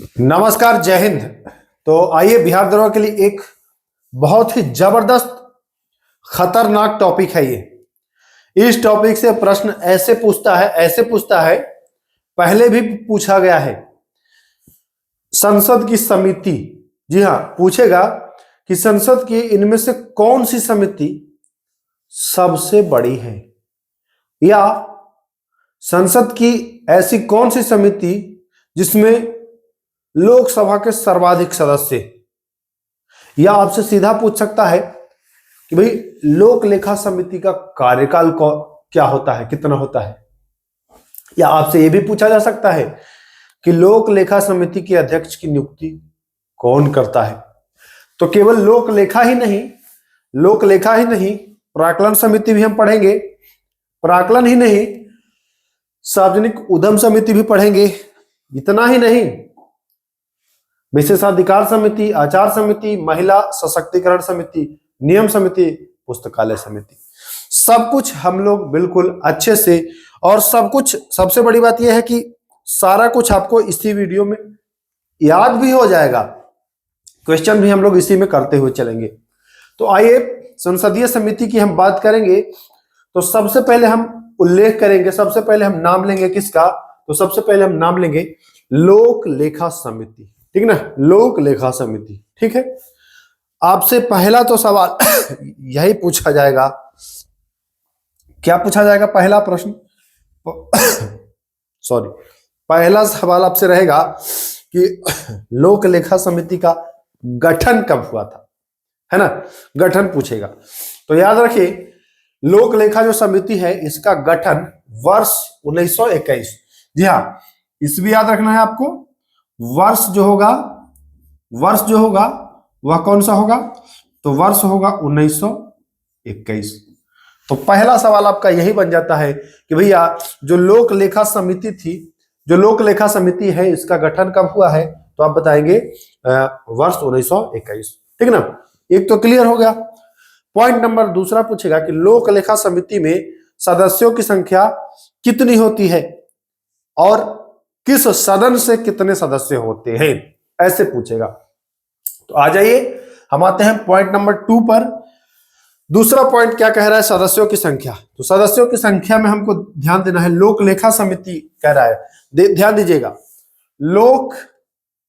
नमस्कार, जय हिंद। तो आइए, बिहार दरोगा के लिए एक बहुत ही जबरदस्त खतरनाक टॉपिक है ये। इस टॉपिक से प्रश्न ऐसे पूछता है, पहले भी पूछा गया है। संसद की समिति, जी हां, पूछेगा कि संसद की इनमें से कौन सी समिति सबसे बड़ी है, या संसद की ऐसी कौन सी समिति जिसमें लोकसभा के सर्वाधिक सदस्य। या आपसे सीधा पूछ सकता है कि भाई लोक लेखा समिति का कार्यकाल क्या होता है, कितना होता है। या आपसे यह भी पूछा जा सकता है कि लोक लेखा समिति के अध्यक्ष की नियुक्ति कौन करता है। तो केवल लोक लेखा ही नहीं, प्राक्कलन समिति भी हम पढ़ेंगे। प्राक्कलन ही नहीं, सार्वजनिक उद्यम समिति भी पढ़ेंगे। इतना ही नहीं, विशेषाधिकार समिति, आचार समिति, महिला सशक्तिकरण समिति, नियम समिति, पुस्तकालय समिति, सब कुछ हम लोग बिल्कुल अच्छे से, और सब कुछ, सबसे बड़ी बात यह है कि सारा कुछ आपको इसी वीडियो में याद भी हो जाएगा। क्वेश्चन भी हम लोग इसी में करते हुए चलेंगे। तो आइए, संसदीय समिति की हम बात करेंगे तो सबसे पहले हम उल्लेख करेंगे, सबसे पहले हम नाम लेंगे किसका, तो सबसे पहले हम नाम लेंगे लोक लेखा समिति। ठीक ना, लोक लेखा समिति। ठीक है, आपसे पहला तो सवाल यही पूछा जाएगा। क्या पूछा जाएगा? पहला प्रश्न सॉरी, पहला सवाल आपसे रहेगा कि लोक लेखा समिति का गठन कब हुआ था, है ना, गठन पूछेगा। तो याद रखिए, लोक लेखा जो समिति है इसका गठन वर्ष 1921, जी हां, इसमें याद रखना है आपको। वर्ष जो होगा वह कौन सा होगा, तो वर्ष होगा 1921। तो पहला सवाल आपका यही बन जाता है कि भैया जो लोक लेखा समिति थी, जो लोक लेखा समिति है, इसका गठन कब हुआ है, तो आप बताएंगे वर्ष 1921। ठीक ना, एक तो क्लियर हो गया। पॉइंट नंबर दूसरा पूछेगा कि लोक लेखा समिति में सदस्यों की संख्या कितनी होती है और किस सदन से कितने सदस्य होते हैं, ऐसे पूछेगा। तो आ जाइए, हम आते हैं पॉइंट नंबर 2 पर। दूसरा पॉइंट क्या कह रहा है, सदस्यों की संख्या। तो सदस्यों की संख्या में हमको ध्यान देना है। लोक लेखा समिति कह रहा है, ध्यान दीजिएगा, लोक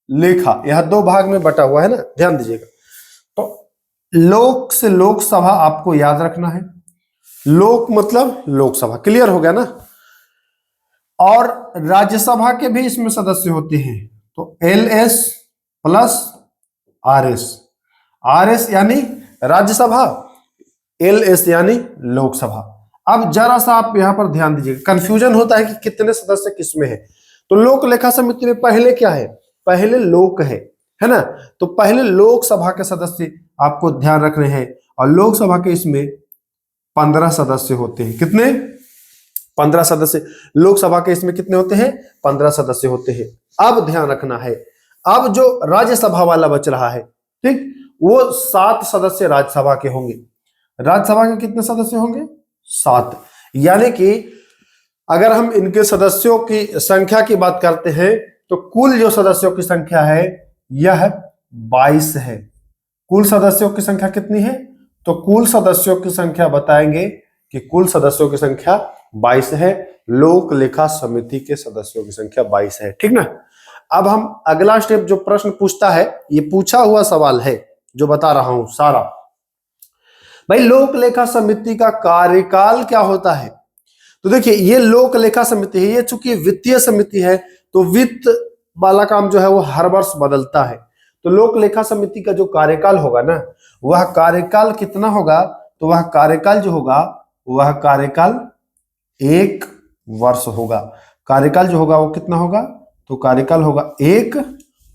लेखा यह 2 भाग में बटा हुआ है ना, ध्यान दीजिएगा। तो लोक से लोकसभा आपको याद रखना है। लोक मतलब लोकसभा, क्लियर हो गया ना। और राज्यसभा के भी इसमें सदस्य होते हैं, तो LS प्लस RS यानी राज्यसभा, LS यानी लोकसभा। अब जरा सा आप यहां पर ध्यान दीजिए, कंफ्यूजन होता है कि कितने सदस्य किसमें है। तो लोक लेखा समिति में पहले क्या है, पहले लोक है ना। तो पहले लोकसभा के सदस्य आपको ध्यान रखने हैं, और लोकसभा के इसमें 15 सदस्य होते हैं। कितने? 15 सदस्य। लोकसभा के इसमें कितने होते हैं? 15 सदस्य होते हैं। अब ध्यान रखना है, अब जो राज्यसभा वाला बच रहा है, ठीक, वो 7 सदस्य राज्यसभा के होंगे। राज्यसभा के कितने सदस्य होंगे? 7। यानी कि अगर हम इनके सदस्यों की संख्या की बात करते हैं तो कुल जो सदस्यों की संख्या है यह 22 है। कुल सदस्यों की संख्या कितनी है? तो कुल सदस्यों की संख्या बताएंगे कि कुल सदस्यों की संख्या 22 है। लोक लेखा समिति के सदस्यों की संख्या 22 है। ठीक ना। अब हम अगला स्टेप, जो प्रश्न पूछता है, ये पूछा हुआ सवाल है जो बता रहा हूं सारा। भाई लोक लेखा समिति का कार्यकाल क्या होता है? तो देखिए, ये लोक लेखा समिति है, ये चूंकि वित्तीय समिति है तो वित्त वाला काम जो है वो हर वर्ष बदलता है। तो लोक लेखा समिति का जो कार्यकाल होगा ना, वह कार्यकाल कितना होगा, तो वह कार्यकाल जो होगा, वह कार्यकाल 1 वर्ष होगा। कार्यकाल जो होगा वो कितना होगा, तो कार्यकाल होगा 1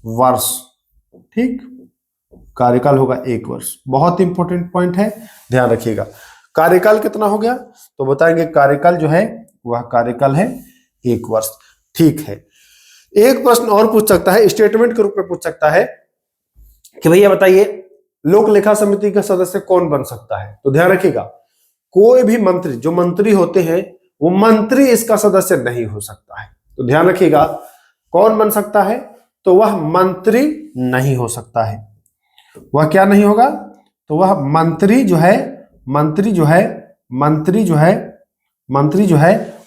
वर्ष। ठीक, कार्यकाल होगा 1 वर्ष। बहुत इंपॉर्टेंट पॉइंट है, ध्यान रखिएगा। कार्यकाल कितना हो गया, तो बताएंगे कार्यकाल जो है वह कार्यकाल है 1 वर्ष। ठीक है, एक प्रश्न और पूछ सकता है, स्टेटमेंट के रूप में पूछ सकता है कि भैया बताइए लोक लेखा समिति का सदस्य कौन बन सकता है। तो ध्यान रखिएगा, कोई भी मंत्री, जो मंत्री होते हैं वो मंत्री इसका सदस्य नहीं हो सकता है। तो ध्यान रखिएगा, कौन बन सकता है, तो वह मंत्री नहीं हो सकता है। वह क्या नहीं होगा? तो वह मंत्री जो है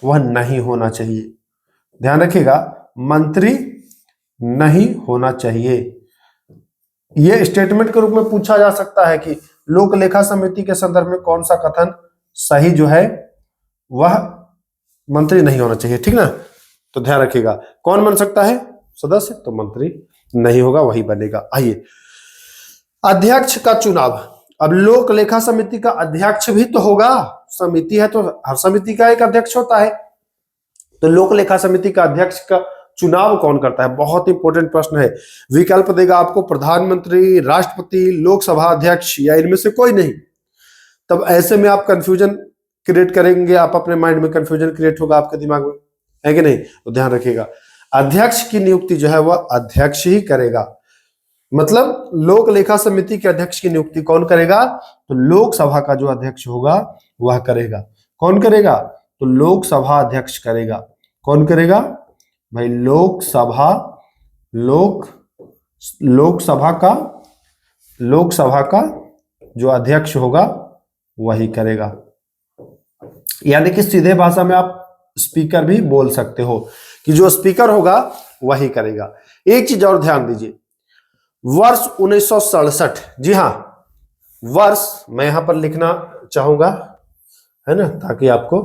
वह नहीं होना चाहिए। ध्यान रखिएगा, मंत्री नहीं होना चाहिए। यह स्टेटमेंट के रूप में पूछा जा सकता है कि लोक लेखा समिति के संदर्भ में कौन सा कथन सही जो है वह मंत्री नहीं होना चाहिए, ठीक ना। तो ध्यान रखिएगा, कौन बन सकता है सदस्य? तो मंत्री नहीं होगा, वही बनेगा। आइए, अध्यक्ष का चुनाव। अब लोक लेखा समिति का अध्यक्ष भी तो होगा, समिति है तो हर समिति का एक अध्यक्ष होता है। तो लोक लेखा समिति का अध्यक्ष का चुनाव कौन करता है? बहुत इंपॉर्टेंट प्रश्न है। विकल्प देगा आपको प्रधानमंत्री, राष्ट्रपति, लोकसभा अध्यक्ष या इनमें से कोई नहीं। तब ऐसे में आप कंफ्यूजन क्रिएट करेंगे, आप अपने माइंड में कंफ्यूजन क्रिएट होगा आपके दिमाग में, है कि नहीं? तो ध्यान रखिएगा, अध्यक्ष की नियुक्ति जो है वह अध्यक्ष ही करेगा। मतलब लोक लेखा समिति के अध्यक्ष की नियुक्ति कौन करेगा? तो लोकसभा का जो अध्यक्ष होगा वह करेगा। कौन करेगा? तो लोकसभा अध्यक्ष करेगा। कौन करेगा भाई? लोकसभा का जो अध्यक्ष होगा वही करेगा। यानी कि सीधे भाषा में आप स्पीकर भी बोल सकते हो कि जो स्पीकर होगा वही करेगा। एक चीज और ध्यान दीजिए, वर्ष 1967, जी हां, वर्ष मैं यहां पर लिखना चाहूंगा, है ना, ताकि आपको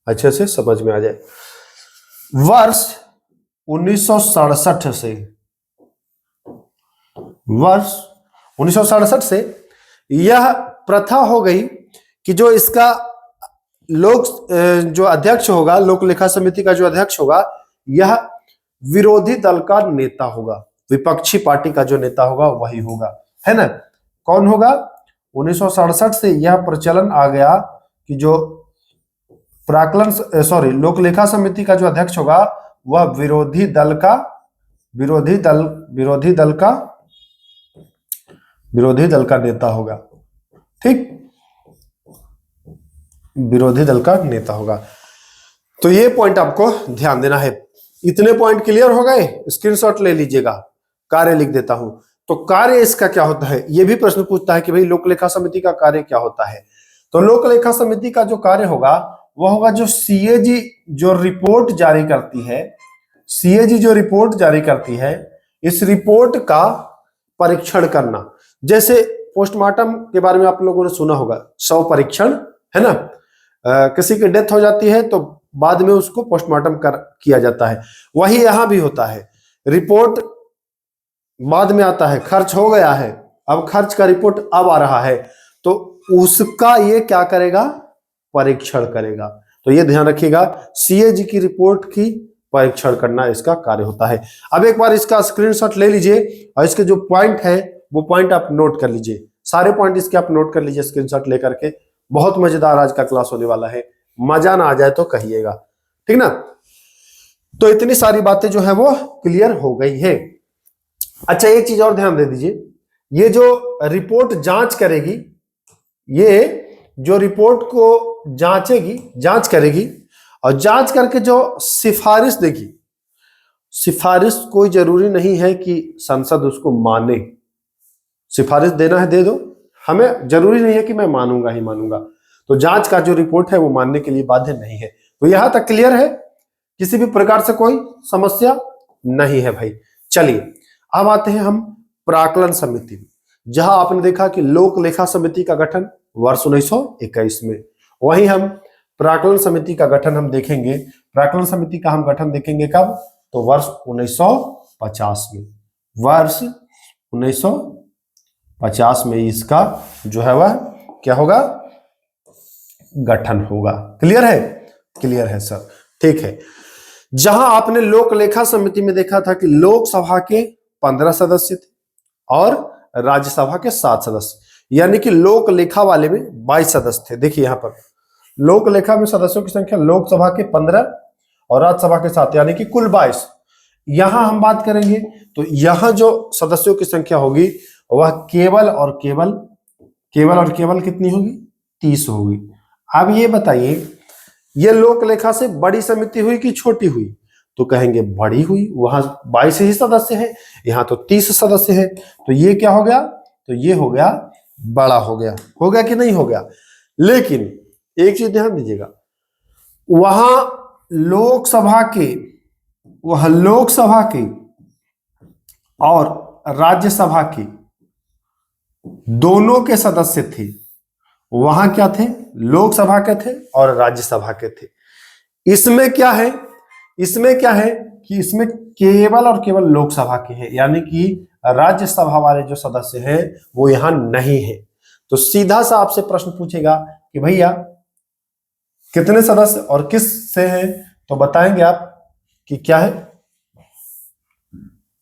अच्छे से समझ में आ जाए। वर्ष 1967 से यह प्रथा हो गई कि जो इसका जो अध्यक्ष होगा, लोक लेखा समिति का जो अध्यक्ष होगा, यह विरोधी दल का नेता होगा, विपक्षी पार्टी का जो नेता होगा वही होगा, है ना। कौन होगा? 1967 से यह प्रचलन आ गया कि जो लोक लेखा समिति का जो अध्यक्ष होगा वह विरोधी दल का नेता होगा, ठीक, विरोधी दल का नेता होगा। तो ये पॉइंट आपको ध्यान देना है। इतने पॉइंट क्लियर हो गए? स्क्रीनशॉट ले लीजिएगा। कार्य लिख देता हूं। तो कार्य इसका क्या होता है? ये भी प्रश्न पूछता है कि भाई लोक लेखा समिति का कार्य क्या होता है। तो लोक लेखा समिति का जो कार्य होगा वह होगा जो सीएजी जो रिपोर्ट जारी करती है, इस रिपोर्ट का परीक्षण करना। जैसे पोस्टमार्टम के बारे में आप लोगों ने सुना होगा, शव परीक्षण, है ना। किसी की डेथ हो जाती है तो बाद में उसको पोस्टमार्टम किया जाता है, वही यहां भी होता है। रिपोर्ट बाद में आता है, खर्च हो गया है, अब खर्च का रिपोर्ट अब आ रहा है, तो उसका ये क्या करेगा? परीक्षण करेगा। तो ये ध्यान रखिएगा, सीएजी की रिपोर्ट की परीक्षण करना इसका कार्य होता है। अब एक बार इसका स्क्रीनशॉट ले लीजिए और इसके जो पॉइंट है वो पॉइंट आप नोट कर लीजिए। सारे पॉइंट इसके आप नोट कर लीजिए स्क्रीनशॉट लेकर के। बहुत मजेदार आज का क्लास होने वाला है, मजा ना आ जाए तो कहिएगा, ठीक ना। तो इतनी सारी बातें जो है वो क्लियर हो गई है। अच्छा, एक चीज और ध्यान दे दीजिए, ये जो रिपोर्ट जांच करेगी, ये जो रिपोर्ट को जांच करेगी और जांच करके जो सिफारिश देगी, सिफारिश कोई जरूरी नहीं है कि संसद उसको माने। सिफारिश देना है दे दो, हमें जरूरी नहीं है कि मैं मानूंगा ही मानूंगा। तो जांच का जो रिपोर्ट है वो मानने के लिए बाध्य नहीं है। तो यहां तक क्लियर है, किसी भी प्रकार से कोई समस्या नहीं है भाई। चलिए अब आते हैं हम प्राक्कलन समिति में, जहां आपने देखा कि लोक लेखा समिति का गठन वर्ष 1921 में, वहीं हम प्राक्कलन समिति का गठन हम देखेंगे। प्राक्कलन समिति का हम गठन देखेंगे कब? तो वर्ष 1950 में। वर्ष 1950 में इसका जो है वह क्या होगा? गठन होगा। क्लियर है? क्लियर है सर, ठीक है। जहां आपने लोक लेखा समिति में देखा था कि लोकसभा के 15 सदस्य थे और राज्यसभा के 7 सदस्य, यानी कि लोक लेखा वाले में 22 सदस्य थे। देखिए यहां पर लोक लेखा में सदस्यों की संख्या लोकसभा के 15 और राज्यसभा के 7, यानी कि कुल 22। यहां हम बात करेंगे तो यहां जो सदस्यों की संख्या होगी वह केवल और केवल कितनी होगी? 30 होगी। अब ये बताइए, ये लोक लेखा से बड़ी समिति हुई कि छोटी हुई? तो कहेंगे बढ़ी हुई, वहां 22 ही सदस्य है, यहाँ तो 30 सदस्य है, तो ये क्या हो गया, तो ये हो गया बड़ा हो गया कि नहीं हो गया। लेकिन एक चीज ध्यान दीजिएगा, वहां लोकसभा के और राज्यसभा के दोनों के सदस्य थे, वहां क्या थे, लोकसभा के थे और राज्यसभा के थे। इसमें क्या है कि इसमें केवल और केवल लोकसभा के हैं, यानी कि राज्यसभा वाले जो सदस्य हैं वो यहां नहीं है। तो सीधा सा आपसे प्रश्न पूछेगा कि भैया कितने सदस्य और किस से हैं, तो बताएंगे आप कि क्या है,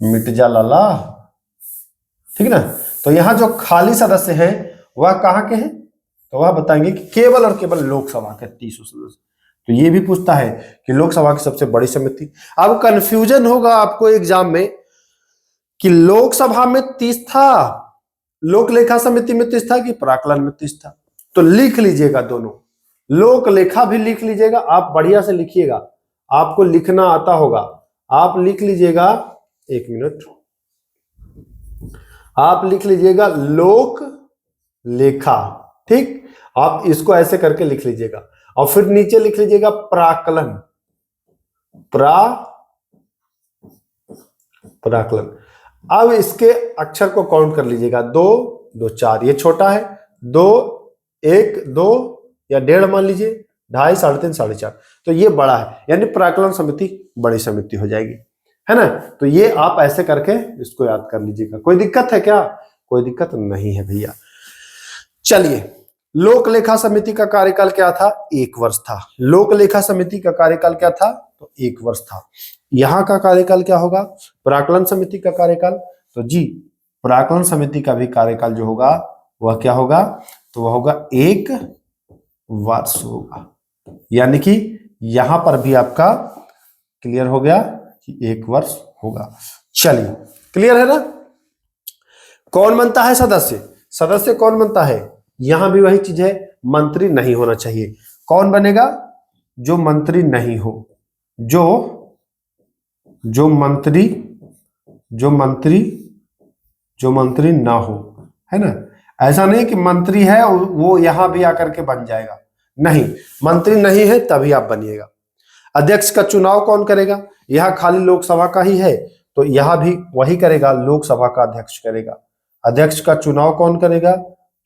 मिट जा लाला, ठीक ना। तो यहां जो खाली सदस्य हैं वह कहां के हैं, तो वह बताएंगे कि केवल और केवल लोकसभा के 30 सदस्य। तो ये भी पूछता है कि लोकसभा की सबसे बड़ी समिति। अब कंफ्यूजन होगा आपको एग्जाम में कि लोकसभा में 30 था, लोक लेखा समिति में 30 था कि प्राक्कलन में 30 था। तो लिख लीजिएगा दोनों, लोक लेखा भी लिख लीजिएगा, आप बढ़िया से लिखिएगा, आपको लिखना आता होगा, आप लिख लीजिएगा, एक मिनट, आप लिख लीजिएगा लोक लेखा, ठीक। आप इसको ऐसे करके लिख लीजिएगा और फिर नीचे लिख लीजिएगा प्राक्कलन, प्राक्कलन। अब इसके अक्षर को काउंट कर लीजिएगा, 2 2 4, ये छोटा है, 2 1 2 या 1.5 मान लीजिए, 2.5 3.5 4.5, तो ये बड़ा है, यानी प्राक्कलन समिति बड़ी समिति हो जाएगी, है ना। तो ये आप ऐसे करके इसको याद कर लीजिएगा। कोई दिक्कत है क्या, कोई दिक्कत नहीं है भैया। चलिए, लोक लेखा समिति का कार्यकाल क्या था, 1 वर्ष था। लोक लेखा समिति का कार्यकाल क्या था, तो 1 वर्ष था। यहां का कार्यकाल क्या होगा, प्राक्कलन समिति का कार्यकाल, तो जी प्राक्कलन समिति का भी कार्यकाल जो होगा वह क्या होगा, तो वह होगा 1 वर्ष होगा। यानी कि यहां पर भी आपका क्लियर हो गया कि 1 वर्ष होगा। चलिए, क्लियर है ना। कौन बनता है सदस्य, सदस्य कौन बनता है, यहां भी वही चीज है, मंत्री नहीं होना चाहिए। कौन बनेगा, जो मंत्री नहीं हो, जो मंत्री ना हो, है ना। ऐसा नहीं कि मंत्री है वो यहां भी आकर के बन जाएगा, नहीं, मंत्री नहीं है तभी आप बनिएगा। अध्यक्ष का चुनाव कौन करेगा, यहां खाली लोकसभा का ही है तो यहां भी वही करेगा, लोकसभा का अध्यक्ष करेगा। अध्यक्ष का चुनाव कौन करेगा,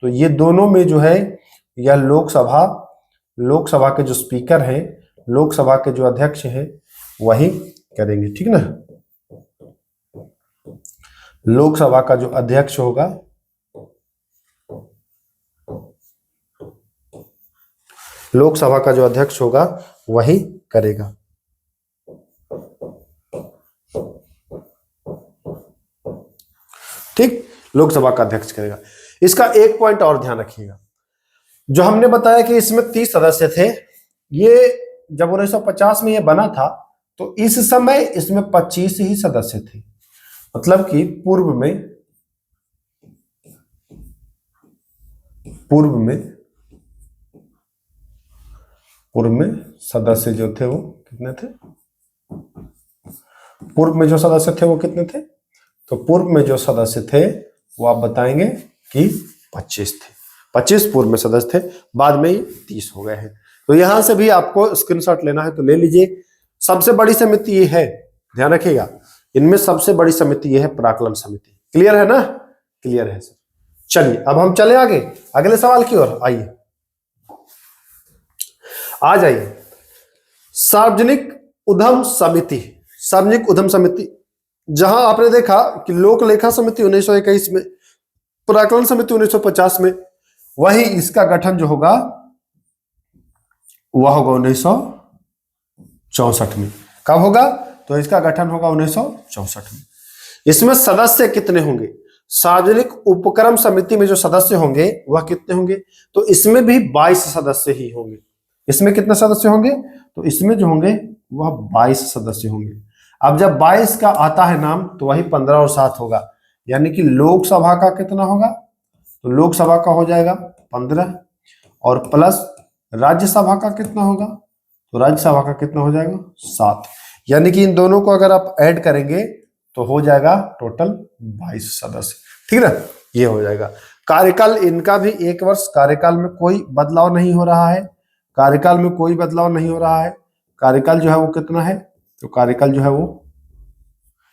तो ये दोनों में जो है, यह लोकसभा के जो स्पीकर हैं, लोकसभा के जो अध्यक्ष हैं वही करेंगे, ठीक ना। लोकसभा का जो अध्यक्ष होगा, लोकसभा का जो अध्यक्ष होगा वही करेगा। ठीक, लोकसभा का अध्यक्ष करेगा। इसका एक पॉइंट और ध्यान रखिएगा, जो हमने बताया कि इसमें 30 सदस्य थे, ये जब 1950 में ये बना था तो इस समय इसमें 25 ही सदस्य थे। मतलब कि पूर्व में सदस्य जो थे वो कितने थे, पूर्व में जो सदस्य थे वो कितने थे, तो पूर्व में जो सदस्य थे वो आप बताएंगे कि 25 थे। 25 पूर्व में सदस्य थे, बाद में ही 30 हो गए हैं। तो यहां से भी आपको स्क्रीनशॉट लेना है तो ले लीजिए। सबसे बड़ी समिति ये है, ध्यान रखिएगा, इनमें सबसे बड़ी समिति ये है प्राक्कलन समिति। क्लियर है ना, क्लियर है सर। चलिए अब हम चले आगे अगले सवाल की ओर, आइए आ जाइए। सार्वजनिक उद्यम समिति, जहां आपने देखा कि लोक लेखा समिति 1921 में, प्राक्कलन समिति 1950 में, वही इसका गठन जो होगा वह होगा 1964 में। कब होगा, तो इसका गठन होगा 1964 में। इसमें सदस्य कितने होंगे, सार्वजनिक उपक्रम समिति में जो सदस्य होंगे वह कितने होंगे, तो इसमें भी 22 सदस्य ही होंगे। इसमें कितने सदस्य होंगे, तो इसमें जो होंगे वह 22 सदस्य होंगे। अब जब 22 का आता है नाम तो वही 15 और 7 होगा, यानी कि लोकसभा का कितना होगा, तो लोकसभा का हो जाएगा 15 और प्लस राज्यसभा का कितना होगा, तो राज्यसभा का कितना हो जाएगा 7। यानी कि इन दोनों को अगर आप ऐड करेंगे तो हो जाएगा टोटल 22 सदस्य, ठीक ना। ये हो जाएगा। कार्यकाल इनका भी 1 वर्ष, कार्यकाल में कोई बदलाव नहीं हो रहा है, कार्यकाल में कोई बदलाव नहीं हो रहा है। कार्यकाल जो है वो कितना है, तो कार्यकाल जो है वो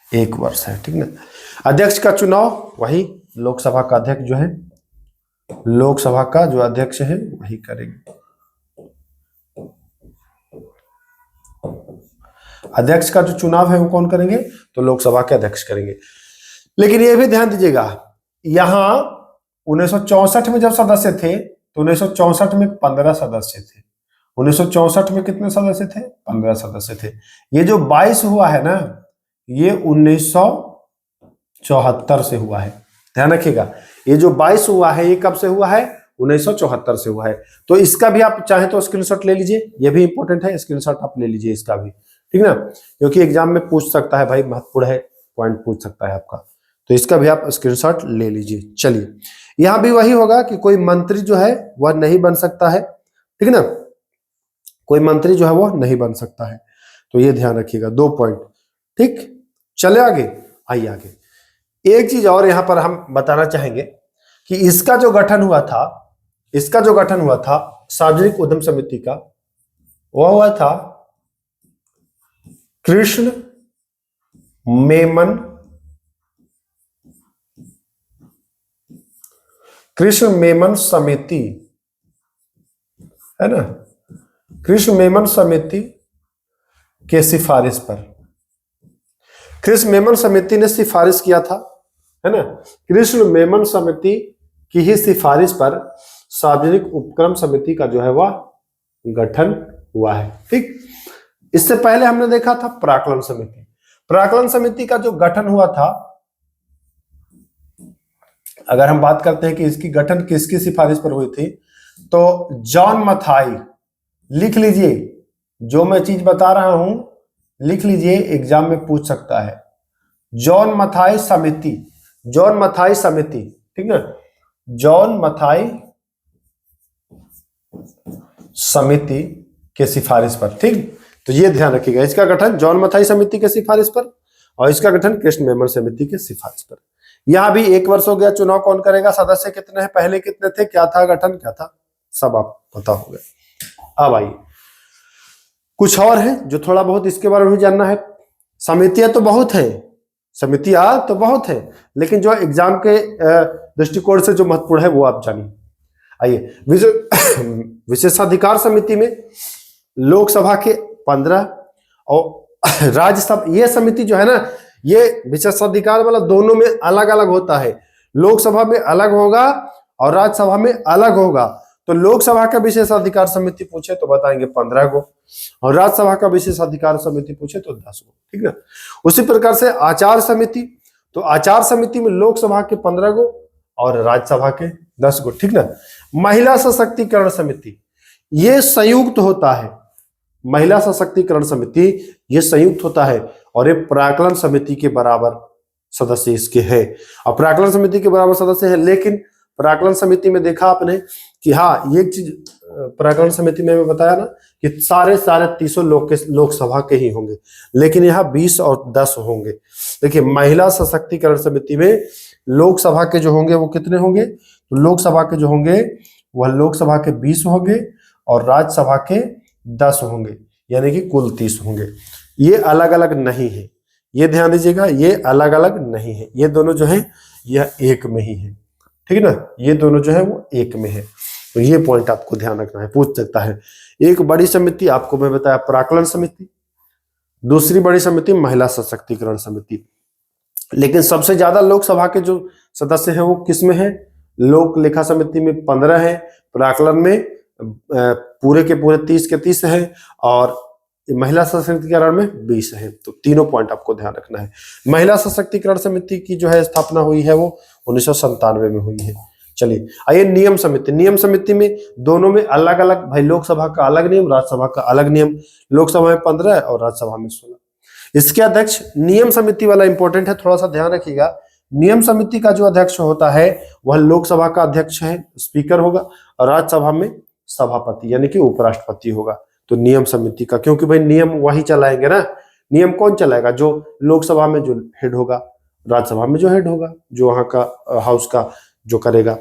1 वर्ष है, ठीक ना। अध्यक्ष का चुनाव वही लोकसभा का अध्यक्ष जो है, लोकसभा का जो अध्यक्ष है वही करेंगे। अध्यक्ष का जो चुनाव है वो कौन करेंगे, तो लोकसभा के अध्यक्ष करेंगे। लेकिन ये भी ध्यान दीजिएगा, यहां 1964 में जब सदस्य थे तो 1964 में 15 सदस्य थे। 1964 में कितने सदस्य थे, 15 सदस्य थे। ये जो 22 हुआ है ना, ये 1974 से हुआ है, ध्यान रखिएगा। ये जो 22 हुआ है ये कब से हुआ है, 1974 से हुआ है। तो इसका भी आप चाहे तो स्क्रीनशॉट ले लीजिए, ये भी इंपॉर्टेंट है, स्क्रीनशॉट आप ले लीजिए इसका भी, ठीक ना, क्योंकि एग्जाम में पूछ सकता है भाई, महत्वपूर्ण है, पॉइंट पूछ सकता है आपका, तो इसका भी आप स्क्रीनशॉट ले लीजिए। चलिए, यहां भी वही होगा कि कोई मंत्री जो है वह नहीं बन सकता है, ठीक ना, कोई मंत्री जो है वो नहीं बन सकता है, तो ये ध्यान रखिएगा, 2 पॉइंट, ठीक। चले आगे, आइए आगे। एक चीज और यहां पर हम बताना चाहेंगे कि इसका जो गठन हुआ था, इसका जो गठन हुआ था सार्वजनिक उद्यम समिति का, वह हुआ था कृष्ण मेमन समिति, है ना, कृष्ण मेमन समिति के सिफारिश पर। कृष्ण मेमन समिति ने सिफारिश किया था, है ना, कृष्ण मेमन समिति की ही सिफारिश पर सार्वजनिक उपक्रम समिति का जो है वह गठन हुआ है, ठीक। इससे पहले हमने देखा था प्राक्कलन समिति। प्राक्कलन समिति का जो गठन हुआ था, अगर हम बात करते हैं कि इसकी गठन किसकी सिफारिश पर हुई थी, तो जॉन मथाई, लिख लीजिए, जो मैं चीज बता रहा हूं लिख लीजिए, एग्जाम में पूछ सकता है। जॉन मथाई समिति, जॉन मथाई समिति, ठीक ना, जॉन मथाई समिति के सिफारिश पर, ठीक। तो ये ध्यान रखिएगा, इसका गठन जॉन मथाई समिति के सिफारिश पर और इसका गठन कृष्ण मेमन समिति के सिफारिश पर। यहां भी 1 वर्ष हो गया, चुनाव कौन करेगा, सदस्य कितने हैं, पहले कितने थे, क्या था गठन, क्या था, सब आप पता हो गया। अब आइए, कुछ और है जो थोड़ा बहुत इसके बारे में जानना है। समितियां तो बहुत है, समितियां तो बहुत है, लेकिन जो एग्जाम के दृष्टिकोण से जो महत्वपूर्ण है वो आप जानिए। आइए, विशेषाधिकार समिति में लोकसभा के 15 और राज्यसभा, ये समिति जो है ना, ये विशेषाधिकार वाला दोनों में अलग अलग होता है, लोकसभा में अलग होगा और राज्यसभा में अलग होगा। तो लोकसभा का विशेषाधिकार समिति पूछे तो बताएंगे 15 को, और राज्यसभा का विशेषाधिकार समिति पूछे तो 10 को, ठीक ना। उसी प्रकार से आचार समिति, तो आचार समिति में लोकसभा के 15 को और राज्यसभा के 10 को, ठीक ना। महिला सशक्तिकरण समिति, ये संयुक्त होता है, महिला सशक्तिकरण समिति ये संयुक्त होता है और ये प्राक्कलन समिति के बराबर सदस्य इसके है, और प्राक्कलन समिति के बराबर सदस्य है। लेकिन प्राक्कलन समिति में देखा आपने कि हाँ, ये चीज प्राक्कलन समिति में बताया ना कि सारे 300 लोकसभा के ही होंगे, लेकिन यहाँ 20 और 10 होंगे। देखिए, महिला सशक्तिकरण समिति में लोकसभा के जो होंगे वो कितने होंगे, तो लोकसभा के जो होंगे वह लोकसभा के 20 होंगे और राज्यसभा के 10 होंगे, यानी कि कुल 30 होंगे। ये अलग अलग नहीं है, ये ध्यान दीजिएगा, ये अलग अलग नहीं है, ये दोनों जो है यह एक में ही है, ठीक है ना, ये दोनों जो है वो एक में है। तो ये पॉइंट आपको ध्यान रखना है, पूछ सकता है। एक बड़ी समिति आपको मैं बताया प्राक्कलन समिति, दूसरी बड़ी समिति महिला सशक्तिकरण समिति। लेकिन सबसे ज्यादा लोकसभा के जो सदस्य हैं वो किस में है, लोक लेखा समिति में 15 है, प्राक्कलन में पूरे के पूरे 30 के 30 है, और महिला सशक्तिकरण में 20 है। तो तीनों पॉइंट आपको ध्यान रखना है। महिला सशक्तिकरण समिति की जो है स्थापना हुई है वो 1997 में हुई है। चलिए आइए नियम समिति। नियम समिति में दोनों में अलग अलग, भाई लोकसभा का अलग नियम, राज्यसभा का अलग नियम। लोकसभा में 15 और राज्यसभा में 16। इसके अध्यक्ष नियम समिति वाला इंपॉर्टेंट है, थोड़ा सा ध्यान रखिएगा। नियम समिति का जो अध्यक्ष होता है वह लोकसभा का अध्यक्ष है, स्पीकर होगा, और राज्यसभा में सभापति यानी कि उपराष्ट्रपति होगा। तो नियम समिति का, क्योंकि भाई नियम वही चलाएंगे ना, नियम कौन चलाएगा? जो लोकसभा में जो हेड होगा, राज्यसभा में जो हेड होगा, जो वहां का हाउस का जो करेगा।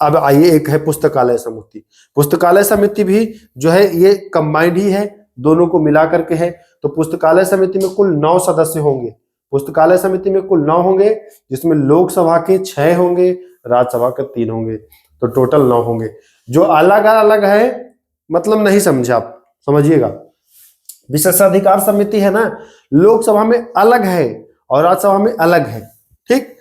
अब आइए, एक है पुस्तकालय समिति। पुस्तकालय समिति भी जो है ये कंबाइंड ही है, दोनों को मिला करके है। तो पुस्तकालय समिति में कुल 9 सदस्य होंगे। पुस्तकालय समिति में कुल 9 होंगे, जिसमें लोकसभा के 6 होंगे, राज्यसभा के 3 होंगे, तो टोटल 9 होंगे। जो अलग अलग है मतलब नहीं समझे आप, समझिएगा। विशेषाधिकार समिति है ना, लोकसभा में अलग है और राज्यसभा में अलग है, ठीक।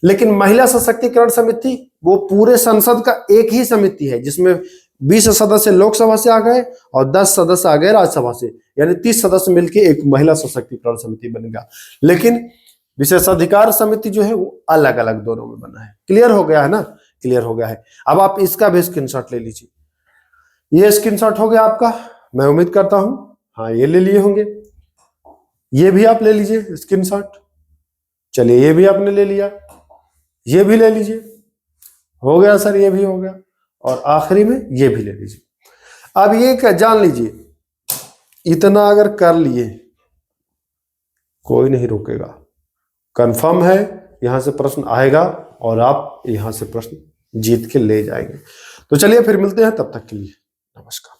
लेकिन महिला सशक्तिकरण समिति वो पूरे संसद का एक ही समिति है, जिसमें 20 सदस्य लोकसभा से आ गए और 10 सदस्य आ गए राज्यसभा से, यानी 30 सदस्य मिलकर एक महिला सशक्तिकरण समिति बन गया। लेकिन विशेषाधिकार समिति जो है वो अलग अलग दोनों में बना है। क्लियर हो गया है ना? क्लियर हो गया है। अब आप इसका भी स्क्रीनशॉट ले लीजिए। ये स्क्रीनशॉट हो गया आपका, मैं उम्मीद करता हूं। हाँ, ये ले लिए होंगे। ये भी आप ले लीजिए स्क्रीनशॉट। चलिए, ये भी आपने ले लिया, ये भी ले लीजिए। हो गया सर, ये भी हो गया। और आखिरी में ये भी ले लीजिए। अब ये जान लीजिए, इतना अगर कर लिए कोई नहीं रोकेगा। कंफर्म है, यहां से प्रश्न आएगा और आप यहां से प्रश्न जीत के ले जाएंगे। तो चलिए फिर मिलते हैं, तब तक के लिए नमस्कार।